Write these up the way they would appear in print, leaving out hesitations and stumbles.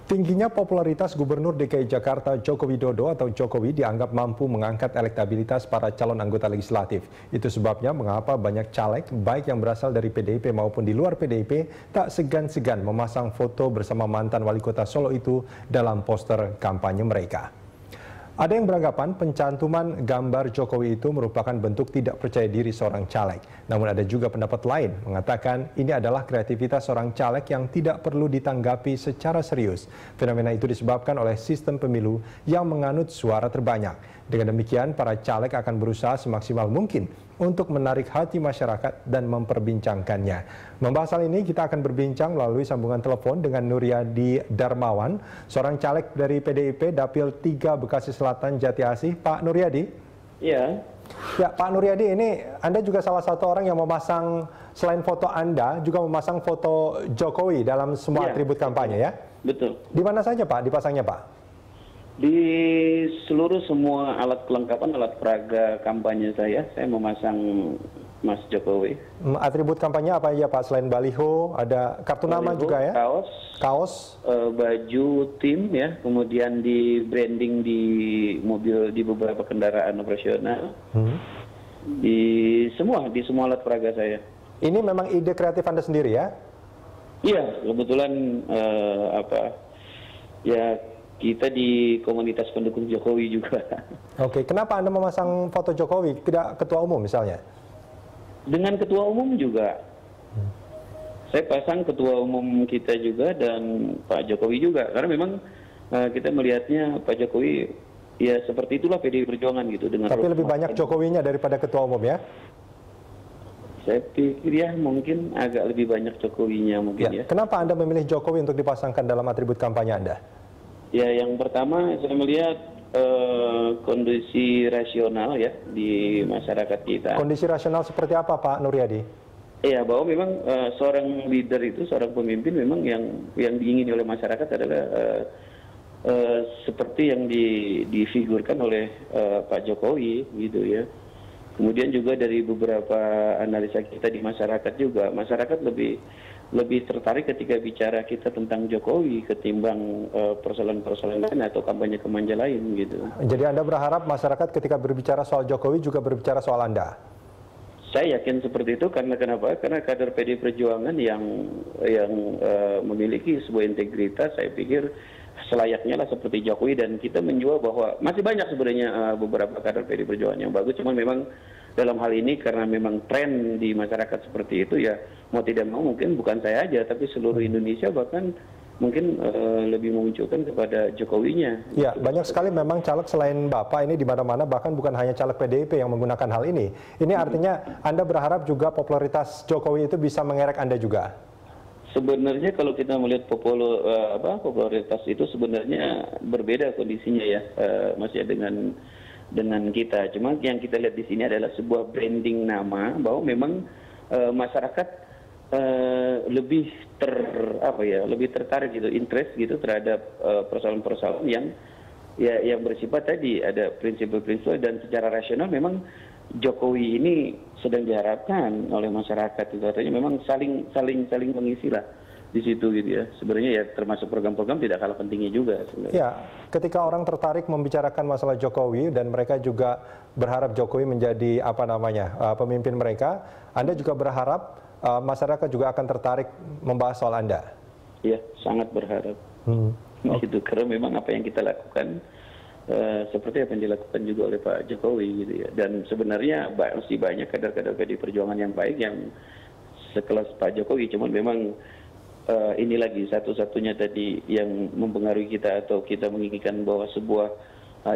Tingginya popularitas Gubernur DKI Jakarta Joko Widodo atau Jokowi dianggap mampu mengangkat elektabilitas para calon anggota legislatif. Itu sebabnya mengapa banyak caleg, baik yang berasal dari PDIP maupun di luar PDIP, tak segan-segan memasang foto bersama mantan wali kota Solo itu dalam poster kampanye mereka. Ada yang beranggapan pencantuman gambar Jokowi itu merupakan bentuk tidak percaya diri seorang caleg. Namun ada juga pendapat lain mengatakan ini adalah kreativitas seorang caleg yang tidak perlu ditanggapi secara serius. Fenomena itu disebabkan oleh sistem pemilu yang menganut suara terbanyak. Dengan demikian, para caleg akan berusaha semaksimal mungkin untuk menarik hati masyarakat dan memperbincangkannya. Membahas hal ini, kita akan berbincang melalui sambungan telepon dengan Nuryadi Darmawan, seorang caleg dari PDIP Dapil 3 Bekasi Selatan Jati Asih. Pak Nuryadi? Iya. Ya, Pak Nuryadi, ini Anda juga salah satu orang yang memasang, selain foto Anda, juga memasang foto Jokowi dalam semua atribut kampanye ya? Betul. Di mana saja Pak dipasangnya Pak? Di seluruh semua alat kelengkapan, alat peraga kampanye saya memasang Mas Jokowi. Atribut kampanye apa aja Pak? Selain baliho, ada kartu nama juga ya? Kaos, baju tim ya, kemudian di branding di mobil, di beberapa kendaraan operasional, di semua alat peraga saya. Ini memang ide kreatif Anda sendiri ya? Iya, kebetulan ya kita di komunitas pendukung Jokowi juga. Oke, kenapa Anda memasang foto Jokowi, tidak ketua umum misalnya? Dengan ketua umum juga. Saya pasang ketua umum kita juga dan Pak Jokowi juga. Karena memang kita melihatnya Pak Jokowi ya seperti itulah PDI Perjuangan gitu. Tapi lebih banyak Jokowinya daripada ketua umum ya? Saya pikir ya mungkin agak lebih banyak Jokowinya mungkin ya. Kenapa Anda memilih Jokowi untuk dipasangkan dalam atribut kampanye Anda? Ya, yang pertama saya melihat kondisi rasional ya di masyarakat kita. Kondisi rasional seperti apa Pak Nuryadi? Iya, bahwa memang seorang leader itu, seorang pemimpin memang yang diingini oleh masyarakat adalah seperti yang difigurkan oleh Pak Jokowi gitu ya. Kemudian juga dari beberapa analisa kita di masyarakat juga, masyarakat lebih tertarik ketika bicara kita tentang Jokowi ketimbang persoalan-persoalan lain atau kampanye-kampanye lain gitu. Jadi Anda berharap masyarakat ketika berbicara soal Jokowi juga berbicara soal Anda? Saya yakin seperti itu karena kenapa? Karena kader PDI Perjuangan yang memiliki sebuah integritas, saya pikir selayaknya lah seperti Jokowi, dan kita menjual bahwa masih banyak sebenarnya beberapa kader PDI Perjuangan yang bagus, cuman memang dalam hal ini karena memang tren di masyarakat seperti itu ya mau tidak mau mungkin bukan saya aja tapi seluruh Indonesia bahkan mungkin lebih memunculkan kepada Jokowinya. Ya, banyak sekali memang caleg selain Bapak ini di mana-mana, bahkan bukan hanya caleg PDIP yang menggunakan hal ini. Ini artinya Anda berharap juga popularitas Jokowi itu bisa mengerek Anda juga? Sebenarnya kalau kita melihat popularitas itu sebenarnya berbeda kondisinya ya, Mas ya, dengan kita. Cuma yang kita lihat di sini adalah sebuah branding nama bahwa memang masyarakat lebih tertarik gitu, interest gitu terhadap persoalan-persoalan yang bersifat tadi ada prinsip-prinsip, dan secara rasional memang Jokowi ini sedang diharapkan oleh masyarakat itu, artinya memang saling mengisi lah di situ gitu ya. Sebenarnya ya termasuk program-program tidak kalah pentingnya juga sebenarnya. Ya, ketika orang tertarik membicarakan masalah Jokowi dan mereka juga berharap Jokowi menjadi pemimpin mereka, Anda juga berharap masyarakat juga akan tertarik membahas soal Anda? Iya, sangat berharap. Gitu, karena memang apa yang kita lakukan seperti apa yang dilakukan juga oleh Pak Jokowi gitu ya. Dan sebenarnya masih banyak kader-kader PDI Perjuangan yang baik yang sekelas Pak Jokowi, cuman memang ini lagi satu-satunya tadi yang mempengaruhi kita atau kita menginginkan bahwa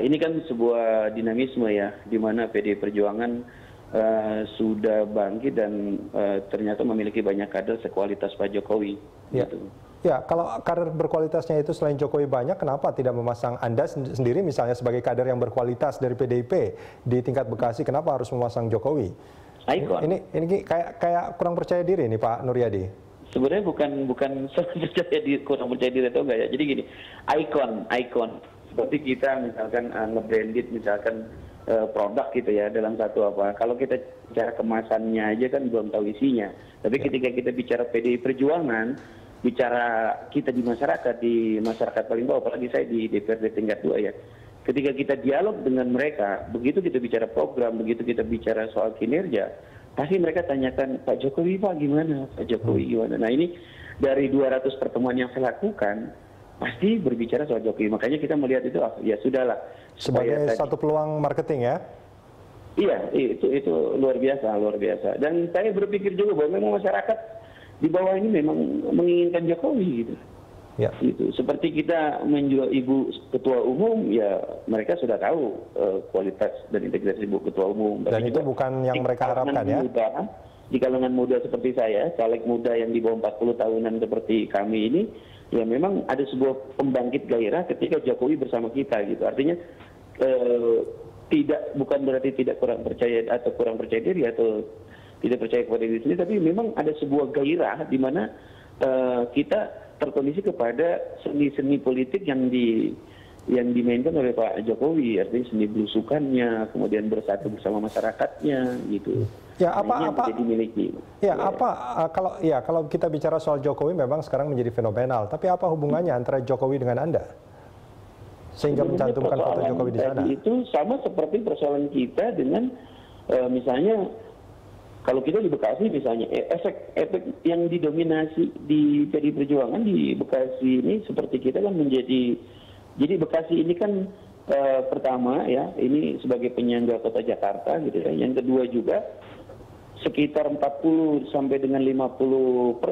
ini kan sebuah dinamisme ya, di mana PDI Perjuangan sudah bangkit dan ternyata memiliki banyak kader sekualitas Pak Jokowi. Ya. Gitu. Ya, kalau kader berkualitasnya itu selain Jokowi banyak, kenapa tidak memasang Anda sendiri misalnya sebagai kader yang berkualitas dari PDIP di tingkat Bekasi, kenapa harus memasang Jokowi? Ikon. Ini kayak kurang percaya diri nih Pak Nuryadi. Sebenarnya bukan kurang percaya diri atau enggak ya. Jadi gini, ikon. Seperti kita misalkan nge-branded misalkan produk gitu ya dalam satu apa. Kalau kita bicara kemasannya aja kan belum tahu isinya. Tapi ketika kita bicara PDI Perjuangan, bicara kita di masyarakat paling bawah, apalagi saya di DPRD tingkat 2 ya. Ketika kita dialog dengan mereka, begitu kita bicara program, begitu kita bicara soal kinerja, pasti mereka tanyakan, Pak Jokowi Pak gimana? Pak Jokowi gimana? Nah ini dari 200 pertemuan yang saya lakukan, pasti berbicara soal Jokowi. Makanya kita melihat itu, ya sudahlah. Sebagai satu peluang marketing ya? Iya, itu luar biasa. Dan saya berpikir juga bahwa memang masyarakat di bawah ini memang menginginkan Jokowi gitu. Ya. Gitu. Seperti kita menjual Ibu Ketua Umum, ya mereka sudah tahu kualitas dan integritas Ibu Ketua Umum. Dan itu bukan yang mereka harapkan ya? Di kalangan muda seperti saya, caleg muda yang di bawah 40 tahunan seperti kami ini, ya memang ada sebuah pembangkit gairah ketika Jokowi bersama kita gitu. Artinya bukan berarti tidak kurang percaya atau kurang percaya diri atau tidak percaya kepada diri sendiri, tapi memang ada sebuah gairah di mana kita terkondisi kepada seni-seni politik yang dimainkan oleh Pak Jokowi, artinya seni belusukannya, kemudian bersatu bersama masyarakatnya gitu. Ya apa dimiliki. Kalau kita bicara soal Jokowi memang sekarang menjadi fenomenal, tapi apa hubungannya antara Jokowi dengan Anda? Sehingga mencantumkan foto Jokowi di sana. Itu sama seperti persoalan kita dengan misalnya kalau kita di Bekasi misalnya, efek yang didominasi di PDI Perjuangan di Bekasi ini seperti kita kan jadi Bekasi ini kan pertama ya, ini sebagai penyangga kota Jakarta gitu ya. Yang kedua juga sekitar 40 sampai dengan 50%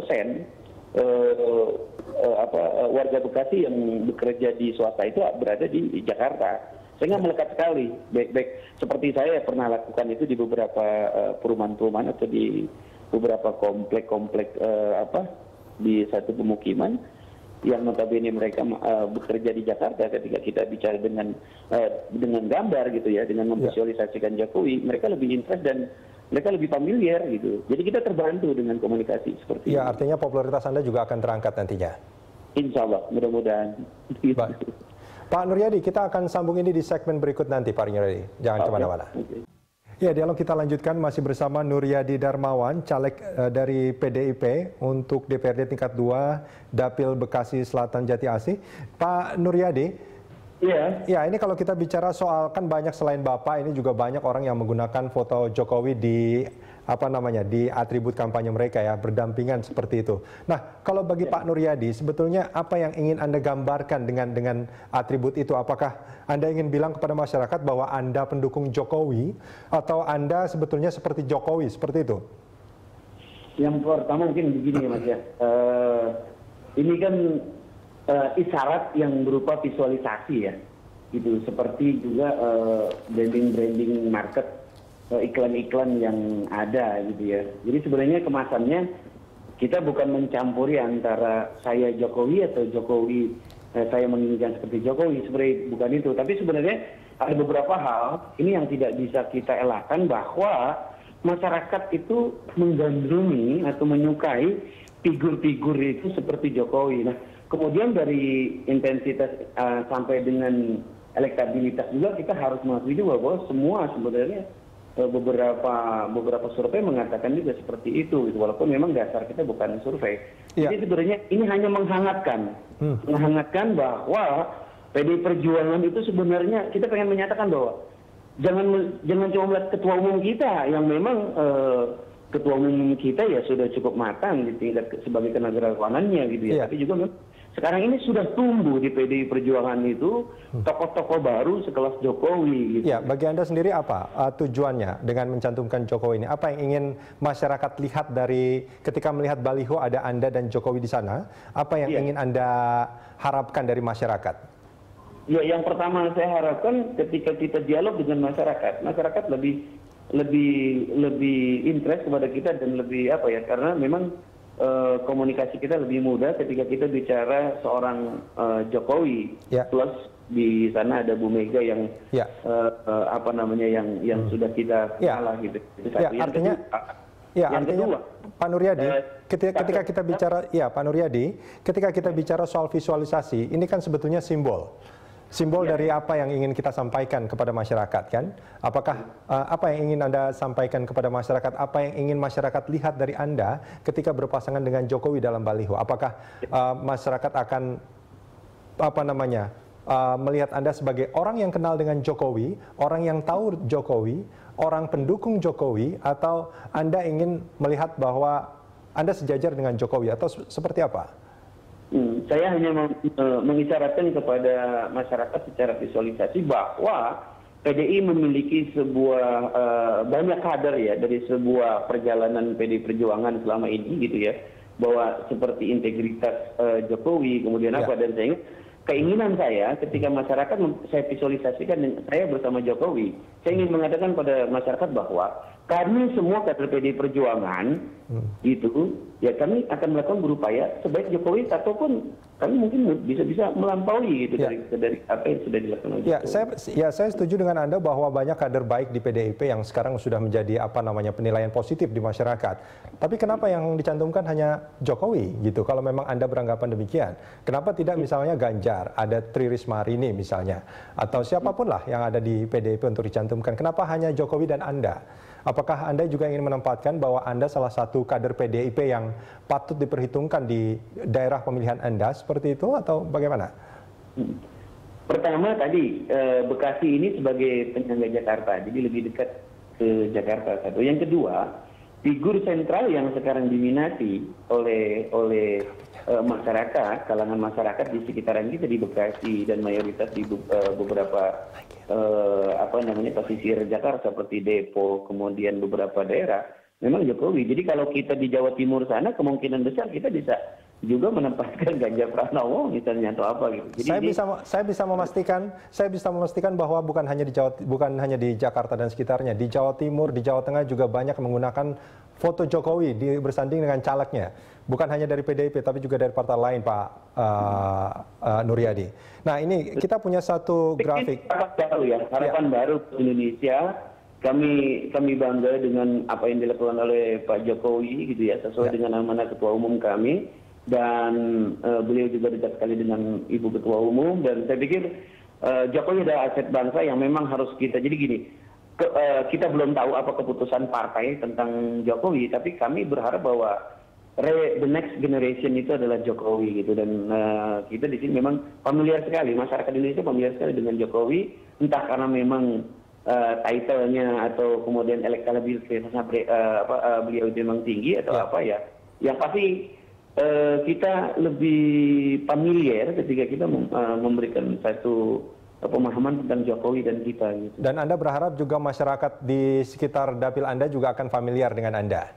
warga Bekasi yang bekerja di swasta itu berada di Jakarta. Sehingga melekat sekali, baik seperti saya pernah lakukan itu di beberapa perumahan-perumahan atau di beberapa komplek-komplek di satu pemukiman yang notabene mereka bekerja di Jakarta. Ketika kita bicara dengan gambar gitu ya, dengan memvisualisasikan Jokowi, mereka lebih interest dan mereka lebih familiar gitu. Jadi kita terbantu dengan komunikasi seperti ini. Ya, artinya popularitas Anda juga akan terangkat nantinya. Insya Allah, mudah-mudahan. Pak Nuryadi, kita akan sambung ini di segmen berikut nanti, Pak Nuryadi. Jangan kemana-mana. Ya, dialog kita lanjutkan masih bersama Nuryadi Darmawan, caleg dari PDIP untuk DPRD tingkat 2 Dapil Bekasi Selatan Jati Asih. Pak Nuryadi, ya ini kalau kita bicara soal kan banyak selain Bapak, ini juga banyak orang yang menggunakan foto Jokowi di di atribut kampanye mereka ya, berdampingan seperti itu. Nah, kalau bagi Pak Nuryadi, sebetulnya apa yang ingin Anda gambarkan dengan atribut itu? Apakah Anda ingin bilang kepada masyarakat bahwa Anda pendukung Jokowi atau Anda sebetulnya seperti Jokowi, seperti itu? Yang pertama mungkin begini ya Mas ya. Ini kan isyarat yang berupa visualisasi ya. Gitu, seperti juga branding market, iklan-iklan yang ada gitu ya. Jadi sebenarnya kemasannya kita bukan mencampuri antara saya Jokowi atau Jokowi saya menginginkan seperti Jokowi, sebenarnya bukan itu. Tapi sebenarnya ada beberapa hal ini yang tidak bisa kita elakkan, bahwa masyarakat itu menggandrungi atau menyukai figur-figur itu seperti Jokowi. Nah, kemudian dari intensitas sampai dengan elektabilitas juga kita harus mengakui juga bahwa semua sebenarnya beberapa survei mengatakan juga seperti itu, gitu. Walaupun memang dasar kita bukan survei. Jadi sebenarnya ini hanya menghangatkan bahwa PDI Perjuangan itu sebenarnya kita pengen menyatakan bahwa jangan cuma melihat ketua umum kita yang memang ketua umum kita ya sudah cukup matang di tingkat sebagai kenegarawanannya gitu ya. Tapi juga sekarang ini sudah tumbuh di PDI Perjuangan itu tokoh-tokoh baru sekelas Jokowi. Gitu. Ya, bagi Anda sendiri apa tujuannya dengan mencantumkan Jokowi ini? Apa yang ingin masyarakat lihat dari ketika melihat baliho ada Anda dan Jokowi di sana? Apa yang ingin Anda harapkan dari masyarakat? Ya, yang pertama saya harapkan ketika kita dialog dengan masyarakat lebih interest kepada kita dan lebih karena memang komunikasi kita lebih mudah ketika kita bicara seorang Jokowi, plus di sana ada Bu Mega yang yang sudah kita kalah gitu. Artinya Pak Nuryadi, ketika kita bicara soal visualisasi, ini kan sebetulnya simbol simbol dari apa yang ingin kita sampaikan kepada masyarakat, kan? Apakah apa yang ingin Anda sampaikan kepada masyarakat, apa yang ingin masyarakat lihat dari Anda ketika berpasangan dengan Jokowi dalam baliho? Apakah masyarakat akan melihat Anda sebagai orang yang kenal dengan Jokowi, orang yang tahu Jokowi, orang pendukung Jokowi, atau Anda ingin melihat bahwa Anda sejajar dengan Jokowi, atau seperti apa? Saya hanya mengisyaratkan kepada masyarakat secara visualisasi bahwa PDI memiliki sebuah banyak kader ya dari sebuah perjalanan PDI Perjuangan selama ini gitu ya, bahwa seperti integritas Jokowi, kemudian apa, dan saya ingat keinginan saya ketika masyarakat saya visualisasikan saya bersama Jokowi, saya ingin mengatakan pada masyarakat bahwa kami semua kader PDI Perjuangan itu ya kami akan melakukan berupaya sebaik Jokowi ataupun kami mungkin bisa melampaui gitu dari apa yang sudah dilakukan oleh Jokowi. Saya setuju dengan Anda bahwa banyak kader baik di PDIP yang sekarang sudah menjadi penilaian positif di masyarakat. Tapi kenapa yang dicantumkan hanya Jokowi gitu? Kalau memang Anda beranggapan demikian, kenapa tidak misalnya Ganjar, ada Tri Risma hari ini misalnya, atau siapapun lah yang ada di PDIP untuk dicantumkan? Kenapa hanya Jokowi dan Anda? Apakah Anda juga ingin menempatkan bahwa Anda salah satu kader PDIP yang patut diperhitungkan di daerah pemilihan Anda seperti itu, atau bagaimana? Pertama tadi, Bekasi ini sebagai penyangga Jakarta, jadi lebih dekat ke Jakarta satu. Yang kedua, figur sentral yang sekarang diminati oleh masyarakat, kalangan masyarakat di sekitaran kita di Bekasi dan mayoritas di beberapa pesisir Jakarta seperti Depok, kemudian beberapa daerah, memang Jokowi. Jadi kalau kita di Jawa Timur sana kemungkinan besar kita bisa juga menempatkan Ganjar Pranowo misalnya atau apa gitu. Jadi saya bisa memastikan bahwa bukan hanya di Jakarta dan sekitarnya, di Jawa Timur, di Jawa Tengah juga banyak menggunakan foto Jokowi bersanding dengan calegnya. Bukan hanya dari PDIP tapi juga dari partai lain, Pak Nuryadi. Nah, ini kita punya satu grafik. Harapan baru Indonesia. Kami bangga dengan apa yang dilakukan oleh Pak Jokowi gitu ya, sesuai dengan amanah Ketua Umum kami, dan beliau juga dekat sekali dengan Ibu Ketua Umum, dan saya pikir Jokowi adalah aset bangsa yang memang harus kita. Jadi gini, kita belum tahu apa keputusan partai tentang Jokowi, tapi kami berharap bahwa the next generation itu adalah Jokowi gitu, dan kita di sini memang familiar sekali, masyarakat Indonesia familiar sekali dengan Jokowi, entah karena memang title-nya atau kemudian elektabilitasnya beliau memang tinggi atau apa ya. Yang pasti kita lebih familiar ketika kita memberikan satu pemahaman tentang Jokowi dan kita gitu. Dan Anda berharap juga masyarakat di sekitar dapil Anda juga akan familiar dengan Anda?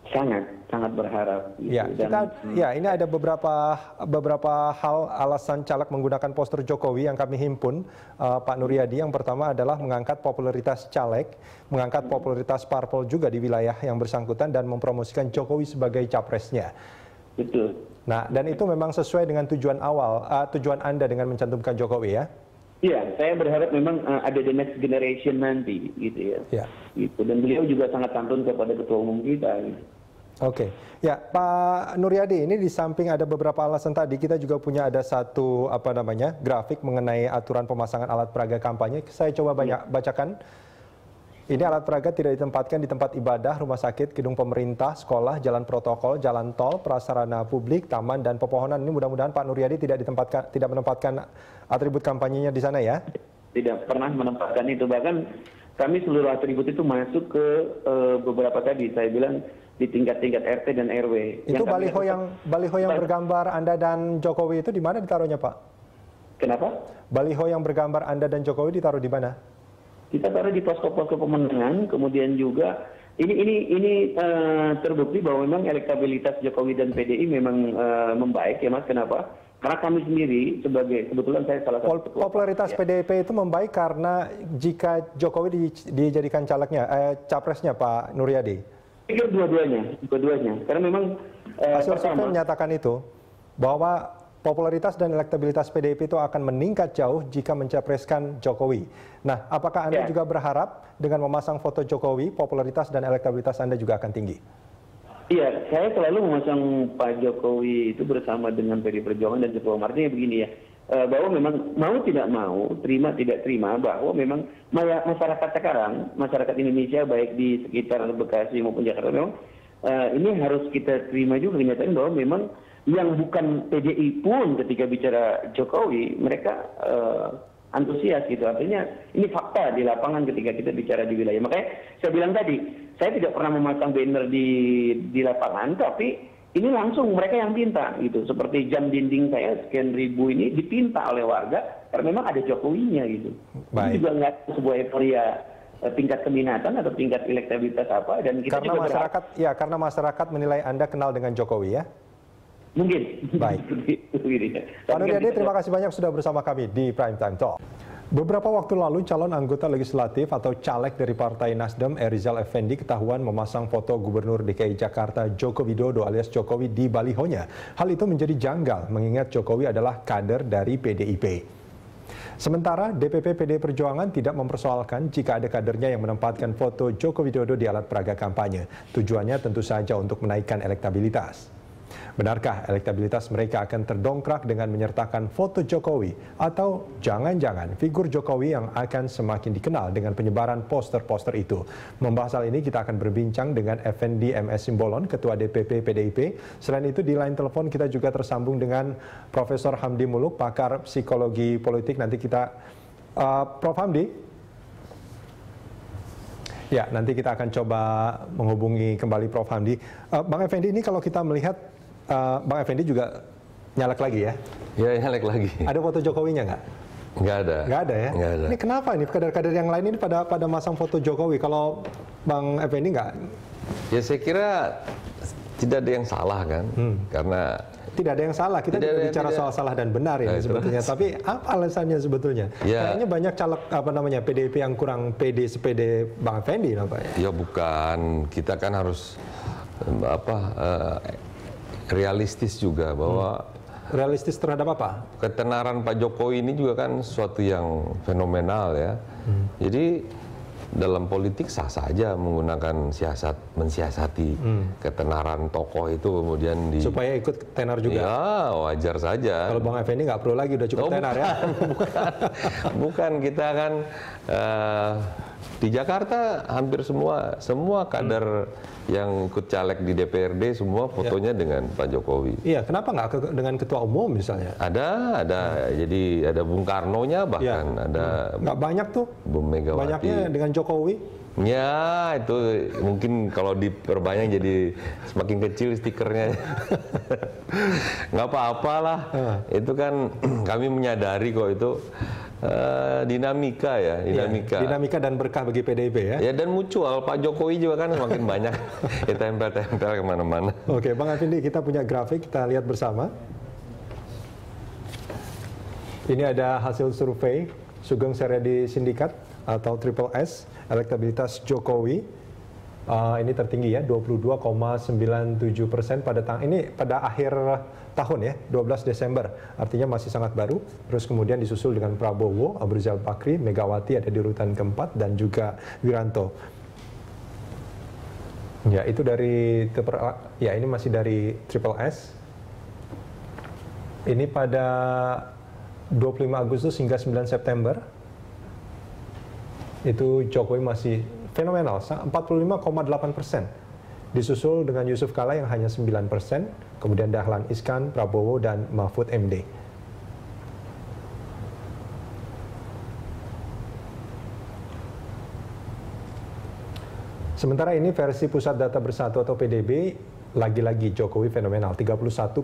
Sangat berharap. Gitu. Ini ada beberapa hal alasan caleg menggunakan poster Jokowi yang kami himpun, Pak Nuryadi. Yang pertama adalah mengangkat popularitas caleg, mengangkat popularitas parpol juga di wilayah yang bersangkutan, dan mempromosikan Jokowi sebagai capresnya. Betul. Nah, dan itu memang sesuai dengan tujuan Anda dengan mencantumkan Jokowi, ya? Iya, saya berharap memang ada the next generation nanti, gitu ya. Gitu. Dan beliau juga sangat santun kepada Ketua Umum kita. Gitu. Oke, ya Pak Nuryadi, ini di samping ada beberapa alasan tadi, kita juga punya ada satu grafik mengenai aturan pemasangan alat peraga kampanye. Saya coba bacakan. Ini alat peraga tidak ditempatkan di tempat ibadah, rumah sakit, gedung pemerintah, sekolah, jalan protokol, jalan tol, prasarana publik, taman, dan pepohonan. Ini mudah-mudahan Pak Nuryadi tidak menempatkan atribut kampanyenya di sana, ya? Tidak pernah menempatkan itu. Bahkan kami seluruh atribut itu masuk ke beberapa tadi. Saya bilang di tingkat-tingkat RT dan RW. Itu baliho yang bergambar Anda dan Jokowi itu di mana ditaruhnya, Pak? Kenapa? Baliho yang bergambar Anda dan Jokowi ditaruh di mana? Kita taruh di posko-posko pemenangan, kemudian juga ini terbukti bahwa memang elektabilitas Jokowi dan PDI memang membaik, ya Mas. Kenapa? Karena kami sendiri kebetulan saya salah satu popularitas PDIP itu membaik karena jika Jokowi dijadikan capresnya, Pak Nuryadi. Pikir dua-duanya. Karena memang hasil survei menyatakan itu bahwa popularitas dan elektabilitas PDIP itu akan meningkat jauh jika mencapreskan Jokowi. Nah, apakah Anda juga berharap dengan memasang foto Jokowi, popularitas dan elektabilitas Anda juga akan tinggi? Iya, saya selalu memasang Pak Jokowi itu bersama dengan PDI Perjuangan dan Ketua Umum. Artinya begini ya, bahwa memang mau tidak mau, terima tidak terima, bahwa memang masyarakat sekarang, masyarakat Indonesia baik di sekitar Bekasi maupun Jakarta, memang ini harus kita terima juga kenyataan bahwa memang yang bukan PDI pun ketika bicara Jokowi, mereka antusias gitu. Artinya ini fakta di lapangan ketika kita bicara di wilayah. Makanya saya bilang tadi, saya tidak pernah memasang banner di lapangan, tapi ini langsung mereka yang pinta gitu. Seperti jam dinding saya sekian ribu ini dipinta oleh warga karena memang ada Jokowinya gitu. Ini juga nggak sebuah euforia tingkat keminatan atau tingkat elektabilitas apa, dan kita karena juga masyarakat karena masyarakat menilai Anda kenal dengan Jokowi ya. Mungkin. Baik. Pak Nurdiyadi, terima kasih banyak sudah bersama kami di Prime Time Talk. Beberapa waktu lalu, calon anggota legislatif atau caleg dari Partai Nasdem, Rizal Effendi, ketahuan memasang foto Gubernur DKI Jakarta Joko Widodo alias Jokowi di balihonya. Hal itu menjadi janggal, mengingat Jokowi adalah kader dari PDIP. Sementara DPP PD Perjuangan tidak mempersoalkan jika ada kadernya yang menempatkan foto Joko Widodo di alat peraga kampanye. Tujuannya tentu saja untuk menaikkan elektabilitas. Benarkah elektabilitas mereka akan terdongkrak dengan menyertakan foto Jokowi? Atau jangan-jangan figur Jokowi yang akan semakin dikenal dengan penyebaran poster-poster itu? Membahas hal ini kita akan berbincang dengan Effendi MS Simbolon, Ketua DPP PDIP. Selain itu di line telepon kita juga tersambung dengan Profesor Hamdi Muluk, pakar psikologi politik. Nanti kita, Prof. Hamdi. Ya, nanti kita akan coba menghubungi kembali Prof. Hamdi. Bang Effendi, ini kalau kita melihat Bang Effendi juga nyalek lagi ya? Ya, nyalek lagi. Ada foto Jokowinya nggak? Nggak ada. Nggak ada ya? Nggak ada. Ini kenapa ini kader-kader yang lain ini pada masang foto Jokowi? Kalau Bang Effendi nggak? Ya saya kira tidak ada yang salah kan, karena tidak ada yang salah. Kita tidak bicara soal salah dan benar ini sebetulnya. Tapi apa alasannya sebetulnya? Ya. Kayaknya banyak caleg PDIP yang kurang pede sepede Bang Effendi nampaknya. Ya bukan, kita kan harus realistis juga bahwa realistis terhadap apa? ketenaran Pak Jokowi ini juga kan sesuatu yang fenomenal ya. Jadi dalam politik sah saja menggunakan mensiasati ketenaran tokoh itu kemudian supaya ikut tenar juga. Ya wajar saja. Kalau Bang Effendi nggak perlu lagi, udah cukup tenar ya. Bukan, kita kan di Jakarta hampir semua kader yang ikut caleg di DPRD semua fotonya dengan Pak Jokowi. Iya, kenapa nggak dengan ketua umum misalnya? Ada. Jadi ada Bung Karno-nya bahkan ada. Nggak banyak tuh. Bung Megawati. Banyaknya dengan Jokowi. Ya, itu mungkin kalau diperbanyak jadi semakin kecil stikernya. Nggak apa-apalah. Itu kan kami menyadari kok itu dinamika ya, dinamika. Dinamika dan berkah bagi PDIP ya. Ya, dan mutual. Pak Jokowi juga kan semakin banyak tempel-tempel kemana-mana. Oke, Bang Effendi, kita punya grafik, kita lihat bersama. Ini ada hasil survei Sugeng Suryadi Sindikat atau Triple S, elektabilitas Jokowi. Ini tertinggi ya, 22,97% pada akhir tahun ya, 12 Desember. Artinya masih sangat baru. Terus kemudian disusul dengan Prabowo, Abu Rizal Bakri, Megawati ada di urutan keempat, dan juga Wiranto. Ya, itu dari ini masih dari Triple S. Ini pada 25 Agustus hingga 9 September. Itu Jokowi masih fenomenal, 45,8%. Disusul dengan Yusuf Kala yang hanya 9%, kemudian Dahlan Iskan, Prabowo, dan Mahfud MD. Sementara ini versi Pusat Data Bersatu atau PDB, lagi-lagi Jokowi fenomenal, 31,8%,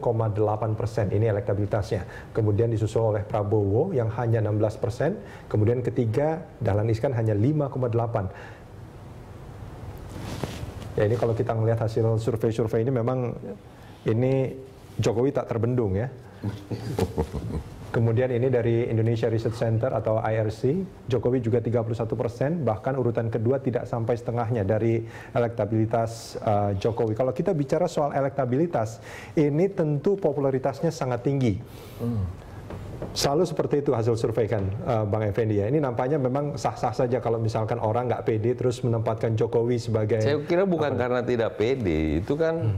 ini elektabilitasnya. Kemudian disusul oleh Prabowo yang hanya 16%, kemudian ketiga Dahlan Iskan hanya 5,8%. Ya, ini kalau kita melihat hasil survei-survei ini memang ini Jokowi tak terbendung ya. Kemudian ini dari Indonesia Research Center atau IRC, Jokowi juga 31%, bahkan urutan kedua tidak sampai setengahnya dari elektabilitas Jokowi. Kalau kita bicara soal elektabilitas, ini tentu popularitasnya sangat tinggi. Selalu seperti itu hasil survei kan, Bang Effendi ya. Ini nampaknya memang sah-sah saja kalau misalkan orang nggak pede terus menempatkan Jokowi sebagai... Saya kira bukan karena tidak pede, itu kan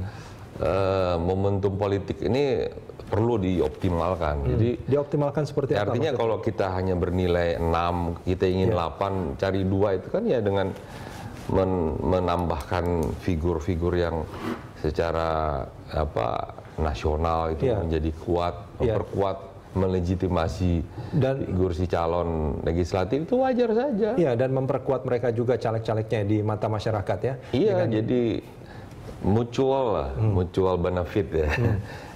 momentum politik ini perlu dioptimalkan. Jadi dioptimalkan seperti apa? Artinya kalau kita hanya bernilai 6, kita ingin 8, cari 2 itu kan ya dengan menambahkan figur-figur yang secara nasional itu menjadi kuat, memperkuat, melegitimasi dan figur si calon legislatif itu wajar saja. Iya, dan memperkuat mereka juga caleg-calegnya di mata masyarakat ya. Iya, jadi mutual lah, mutual benefit ya.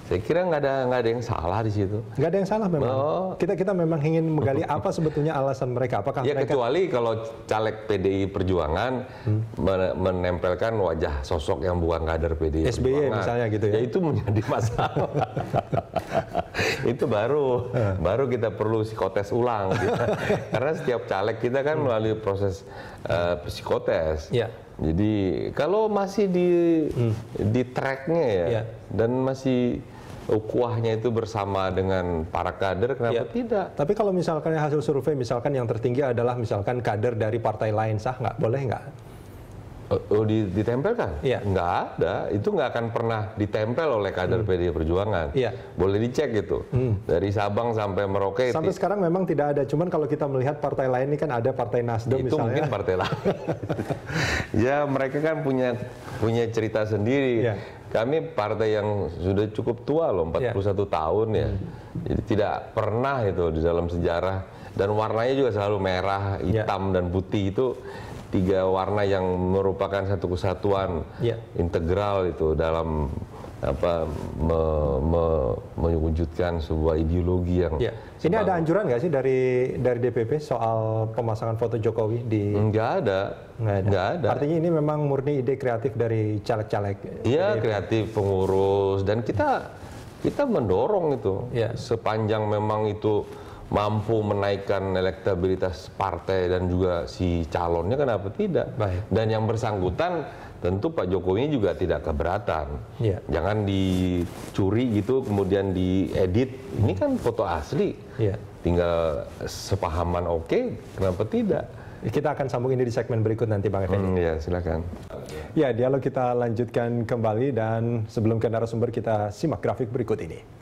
Saya kira nggak ada yang salah di situ. Nggak ada yang salah memang. Kita memang ingin menggali apa sebetulnya alasan mereka. Apakah ya mereka... kecuali kalau caleg PDI Perjuangan menempelkan wajah sosok yang bukan kader PDI SBY Perjuangan, misalnya gitu ya. Ya itu menjadi masalah. Itu baru kita perlu psikotes ulang. Gitu. Karena setiap caleg kita kan melalui proses psikotes. Ya. Jadi kalau masih di tracknya ya, dan masih ukuahnya itu bersama dengan para kader, kenapa tidak? Tapi kalau misalkan hasil survei misalkan yang tertinggi adalah misalkan kader dari partai lain, sah nggak? Boleh nggak? Ditempelkan? Iya. Nggak ada, itu nggak akan pernah ditempel oleh kader PDI Perjuangan. Iya. Boleh dicek itu, dari Sabang sampai Merauke. Sampai sekarang memang tidak ada, cuman kalau kita melihat partai lain ini kan ada partai Nasdem itu misalnya. Mungkin partai lain. Ya mereka kan punya cerita sendiri. Iya. Kami partai yang sudah cukup tua loh, 41 tahun ya. Jadi tidak pernah itu di dalam sejarah, dan warnanya juga selalu merah, hitam dan putih, itu 3 warna yang merupakan satu kesatuan integral itu dalam mewujudkan sebuah ideologi yang ini ada anjuran nggak sih dari DPP soal pemasangan foto Jokowi di... Nggak ada. Artinya ini memang murni ide kreatif dari caleg-caleg. Iya, kreatif pengurus, dan kita mendorong itu sepanjang memang itu mampu menaikkan elektabilitas partai dan juga si calonnya, kenapa tidak? Baik. Dan yang bersangkutan tentu Pak Jokowi juga tidak keberatan. Jangan dicuri gitu kemudian diedit. Ini kan foto asli. Tinggal sepahaman oke, kenapa tidak? Kita akan sambung ini di segmen berikut nanti Bang Effendi. Ya, silakan. Ya, dialog kita lanjutkan kembali, dan sebelum ke narasumber kita simak grafik berikut ini.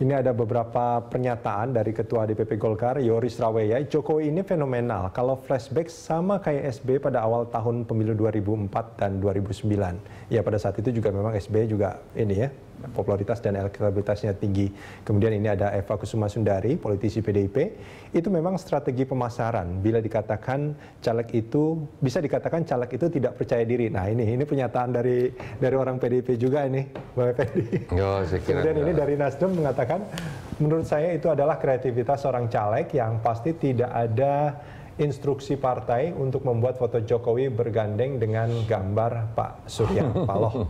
Ini ada beberapa pernyataan dari Ketua DPP Golkar, Yoris Raweyai. Jokowi ini fenomenal. Kalau flashback sama kayak SBY pada awal tahun pemilu 2004 dan 2009. Ya pada saat itu juga memang SBY juga ini ya, popularitas dan elektabilitasnya tinggi. Kemudian ini ada Eva Kusuma Sundari, politisi PDIP. Itu memang strategi pemasaran. Bila dikatakan caleg itu, bisa dikatakan caleg itu tidak percaya diri. Nah ini pernyataan dari orang PDIP juga ini, Bang Effendi. Kemudian ini dari Nasdem mengatakan, menurut saya itu adalah kreativitas seorang caleg yang pasti tidak ada instruksi partai untuk membuat foto Jokowi bergandeng dengan gambar Pak Surya Paloh.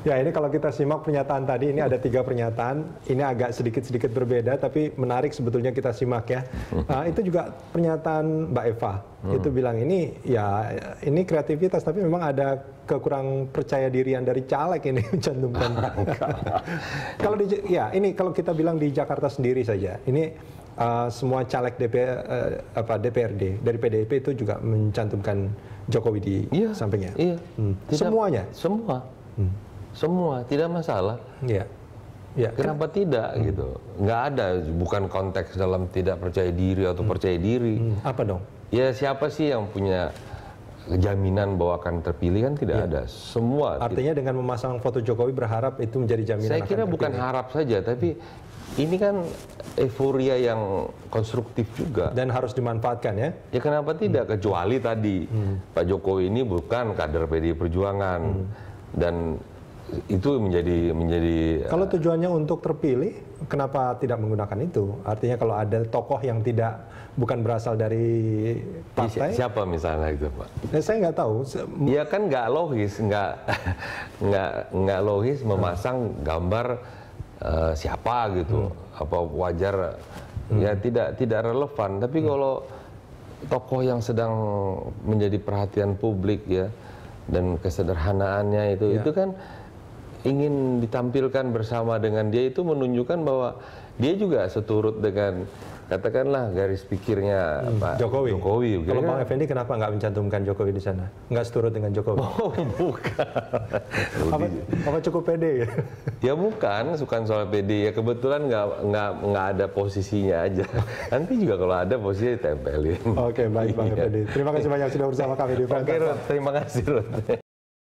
Ya, ini kalau kita simak pernyataan tadi, ini ada 3 pernyataan. Ini agak sedikit berbeda, tapi menarik sebetulnya kita simak ya. Itu juga pernyataan Mbak Eva. Itu bilang ini kreativitas, tapi memang ada kekurang percaya dirian dari caleg ini mencantumkan. Kalau kita bilang di Jakarta sendiri saja, ini semua caleg DPRD dari PDIP itu juga mencantumkan Jokowi di sampingnya. Iya. Semuanya. Semua, tidak masalah. Kenapa tidak gitu? Nggak ada, bukan konteks dalam tidak percaya diri atau percaya diri. Apa dong? Ya siapa sih yang punya jaminan bahwa akan terpilih, kan tidak ada. Semua. Artinya dengan memasang foto Jokowi berharap itu menjadi jaminan. Saya kira bukan harap saja, tapi ini kan euforia yang konstruktif juga. Dan harus dimanfaatkan ya? Ya kenapa tidak? Kecuali tadi Pak Jokowi ini bukan kader PDI Perjuangan. Dan itu menjadi kalau tujuannya untuk terpilih, kenapa tidak menggunakan itu? Artinya kalau ada tokoh yang bukan berasal dari partai, siapa misalnya itu Pak? Saya nggak tahu. Ya kan nggak logis memasang gambar siapa gitu, apa wajar? Ya tidak relevan. Tapi kalau tokoh yang sedang menjadi perhatian publik ya, dan kesederhanaannya itu kan ingin ditampilkan bersama dengan dia, itu menunjukkan bahwa dia juga seturut dengan katakanlah garis pikirnya Pak Jokowi. Kalau kira-kira. Bang Effendi kenapa nggak mencantumkan Jokowi di sana? Nggak seturut dengan Jokowi? Oh, bukan. Apa cukup pede? Ya bukan, bukan soal PD ya, kebetulan nggak ada posisinya aja. Nanti juga kalau ada posisinya ditempelin. Oke, baik Bang Effendi. Terima kasih banyak sudah bersama kami di Front. Oke, Ruth, terima kasih Ruth.